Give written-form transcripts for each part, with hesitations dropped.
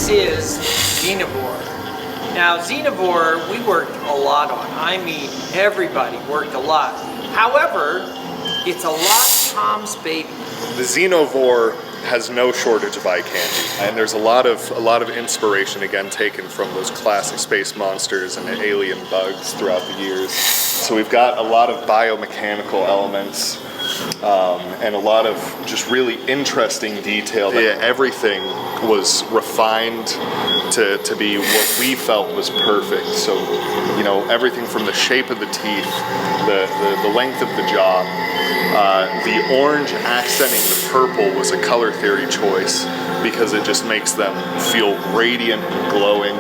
This is Xenovore. Now, Xenovore, we worked a lot on. I mean, everybody worked a lot. However, it's a lot of Tom's baby. The Xenovore has no shortage of eye candy, and there's a lot of inspiration again taken from those classic space monsters and alien bugs throughout the years. So we've got a lot of biomechanical elements and a lot of just really interesting detail. Yeah, everything was refined to be what we felt was perfect. So, you know, everything from the shape of the teeth, the length of the jaw, the orange accenting the purple was a color theory choice because it just makes them feel radiant and glowing.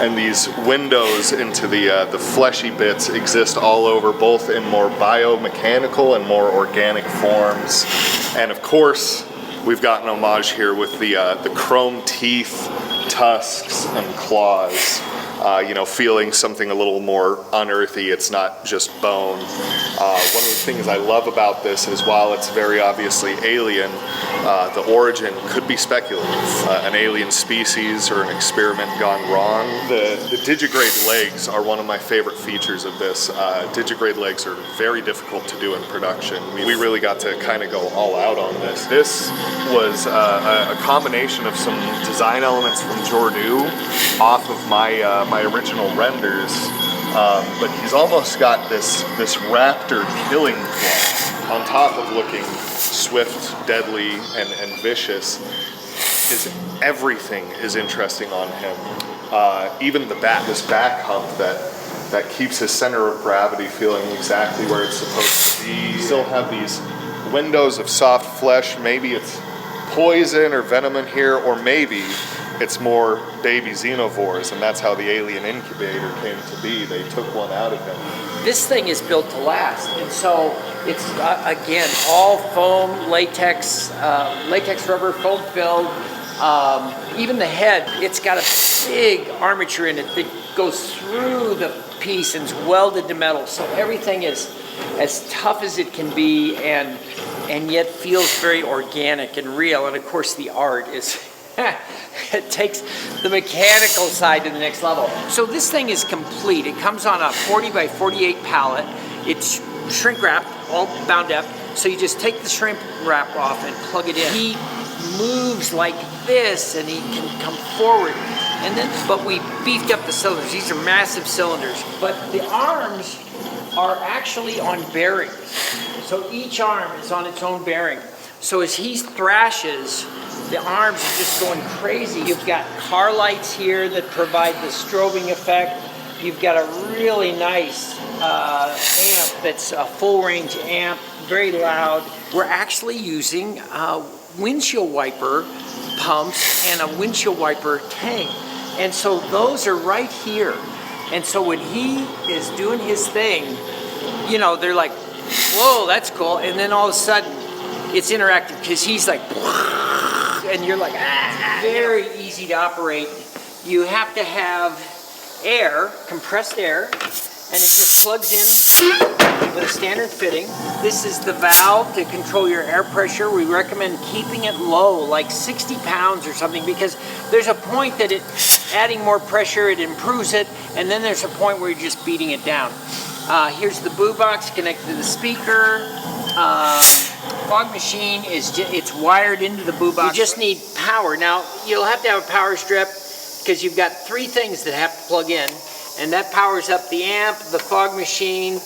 And these windows into the fleshy bits exist all over, both in more biomechanical and more organic forms. And of course, we've got an homage here with the chrome teeth, tusks, and claws. You know, feeling something a little more unearthly. It's not just bone. One of the things I love about this is while it's very obviously alien, the origin could be speculative. An alien species or an experiment gone wrong. The digigrade legs are one of my favorite features of this. Digigrade legs are very difficult to do in production. We really got to kind of go all out on this. This was a combination of some design elements from Jordu off of my original renders, but he's almost got this raptor killing claw on top of looking swift, deadly, and vicious. Everything is interesting on him. Even the back, this back hump that keeps his center of gravity feeling exactly where it's supposed to be. You still have these windows of soft flesh. Maybe it's poison or venom in here, or maybe it's more baby xenovores, and that's how the alien incubator came to be. They took one out of him. This thing is built to last, and so it's, again, all foam, latex rubber, foam filled. Even the head, it's got a big armature in it that goes through the piece and is welded to metal, so everything is as tough as it can be and yet feels very organic and real. And of course the art is it takes the mechanical side to the next level. So this thing is complete. It comes on a 40 by 48 pallet. It's shrink wrapped, all bound up. So you just take the shrink wrap off and plug it in. He moves like this and he can come forward. And then, but we beefed up the cylinders. These are massive cylinders. But the arms are actually on bearings. So each arm is on its own bearing. So as he thrashes, the arms are just going crazy. You've got car lights here that provide the strobing effect. You've got a really nice amp that's a full range amp, very loud. We're actually using windshield wiper pumps and a windshield wiper tank. And so those are right here. And so when he is doing his thing, you know, they're like, whoa, that's cool. And then all of a sudden, it's interactive because he's like, and you're like, ah, very easy to operate. You have to have air, compressed air, and it just plugs in with a standard fitting. This is the valve to control your air pressure. We recommend keeping it low, like 60 pounds or something, because there's a point that adding more pressure, it improves it, and then there's a point where you're just beating it down. Here's the boo box connected to the speaker. Fog machine it's wired into the boo box. You just need power. Now you'll have to have a power strip because you've got three things that have to plug in, and that powers up the amp, the fog machine,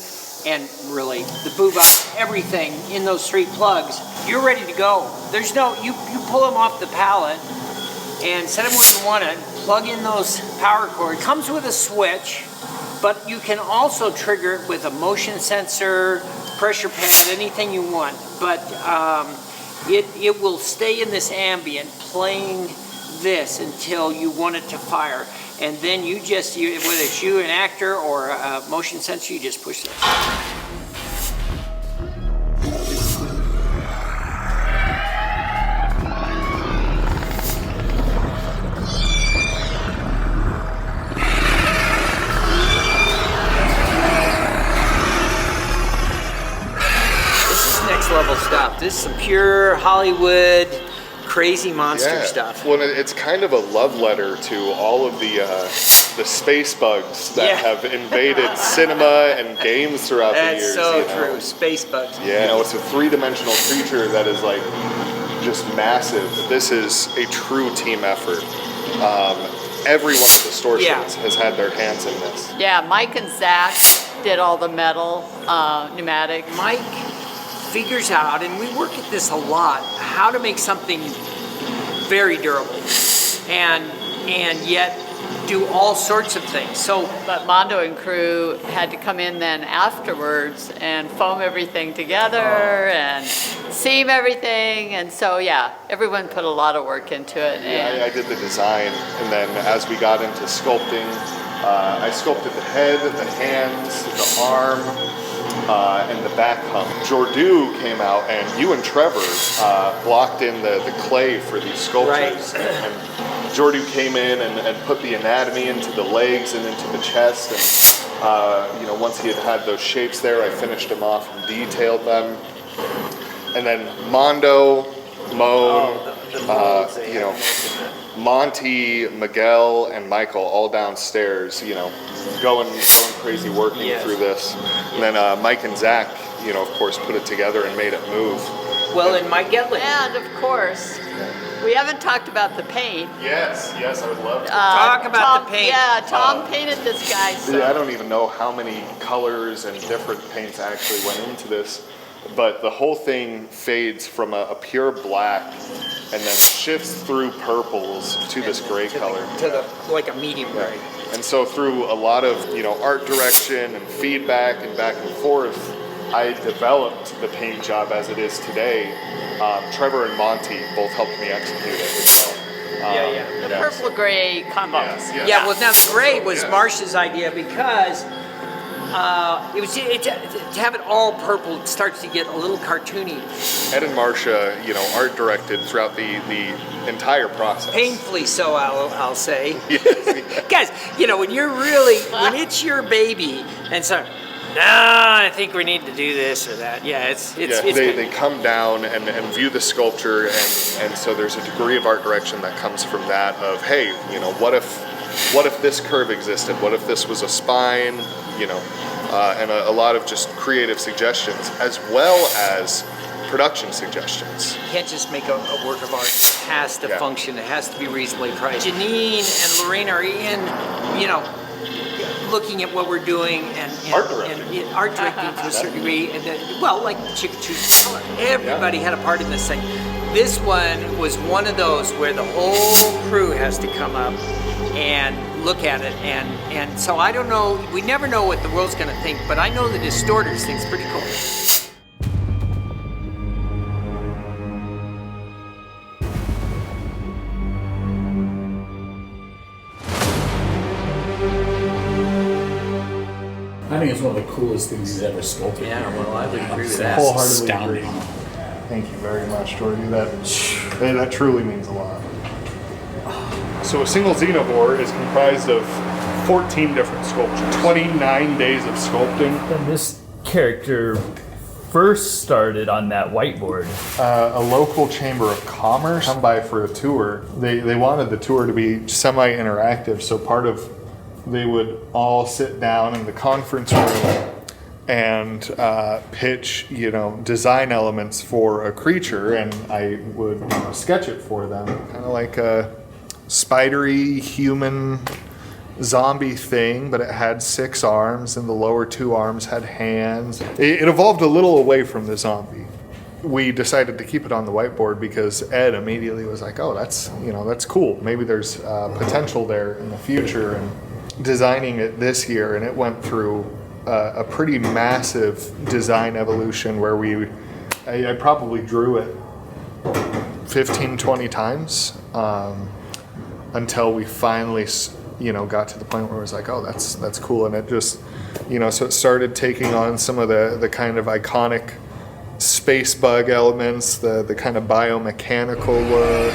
and really the boo box. Everything in those three plugs, you're ready to go. There's no you pull them off the pallet and set them where you want it. Plug in those power cords. Comes with a switch, but you can also trigger it with a motion sensor, pressure pad, anything you want. But it will stay in this ambient playing this until you want it to fire. And then you just, whether it's you, an actor, or a motion sensor, you just push this. Level stuff. This is some pure Hollywood crazy monster stuff. Well, it's kind of a love letter to all of the space bugs that have invaded cinema and games throughout the years. That's so true. Space bugs. Yeah, it's a three-dimensional creature that is like just massive. This is a true team effort. Everyone at Distortions has had their hands in this. Yeah, Mike and Zach did all the metal, pneumatic. Mike figures out, and we work at this a lot, how to make something very durable and yet do all sorts of things. So, but Mondo and crew had to come in then afterwards and foam everything together and seam everything, and so everyone put a lot of work into it. Yeah, I did the design, and then as we got into sculpting, I sculpted the head, the hands, the arm, and the back hump. Jordu came out, and you and Trevor blocked in the clay for these sculptures. Right. And Jordu came in and put the anatomy into the legs and into the chest. And once he had those shapes there, I finished them off and detailed them. And then Mondo, Moan, Monty, Miguel, and Michael all downstairs, going crazy working through this. And then Mike and Zach, of course, put it together and made it move. Well, and Mike Getling. And of course, we haven't talked about the paint. Yes, I would love to. Talk about the paint. Yeah, Tom painted this guy. So. Yeah, I don't even know how many colors and different paints actually went into this, but the whole thing fades from a pure black and then shifts through purples to this gray color. Like a medium gray. And so through a lot of, art direction and feedback and back and forth, I developed the paint job as it is today. Trevor and Monty both helped me execute it. So, The purple gray combo. Yes. Yeah, well, now the gray was Marsh's idea because to have it all purple, it starts to get a little cartoony. Ed and Marcia, art directed throughout the entire process. Painfully so, I'll say. Yes. Guys, when it's your baby, and so, I think we need to do this or that. Yeah, it's they come down and view the sculpture, and so there's a degree of art direction that comes from that of, hey, what if this curve existed? What if this was a spine? And a lot of just creative suggestions, as well as production suggestions. You can't just make a work of art. It has to function. It has to be reasonably priced. Janine and Lorraine are in, looking at what we're doing and art directing to a certain degree. And then, like Chickachu's color. Everybody had a part in this thing. This one was one of those where the whole crew has to come up and look at it, and so I don't know, we never know what the world's gonna think, but I know the Distorters think's pretty cool. I think it's one of the coolest things he's ever sculpted. Yeah, well, I would agree with that. Wholeheartedly Astounding. agree. Thank you very much, Jordy. That truly means a lot. So a single Xenovore is comprised of 14 different sculptures, 29 days of sculpting. And this character first started on that whiteboard. A local chamber of commerce come by for a tour. They wanted the tour to be semi-interactive, so they would all sit down in the conference room and pitch, design elements for a creature, and I would sketch it for them, kind of like a spidery human zombie thing, but it had 6 arms, and the lower 2 arms had hands. It evolved a little away from the zombie. We decided to keep it on the whiteboard because Ed immediately was like, "Oh, that's cool. Maybe there's potential there in the future." And designing it this year, and it went through a pretty massive design evolution where I probably drew it 15, 20 times until we finally, got to the point where it was like, oh, that's cool. And it just, so it started taking on some of the kind of iconic space bug elements, the kind of biomechanical look.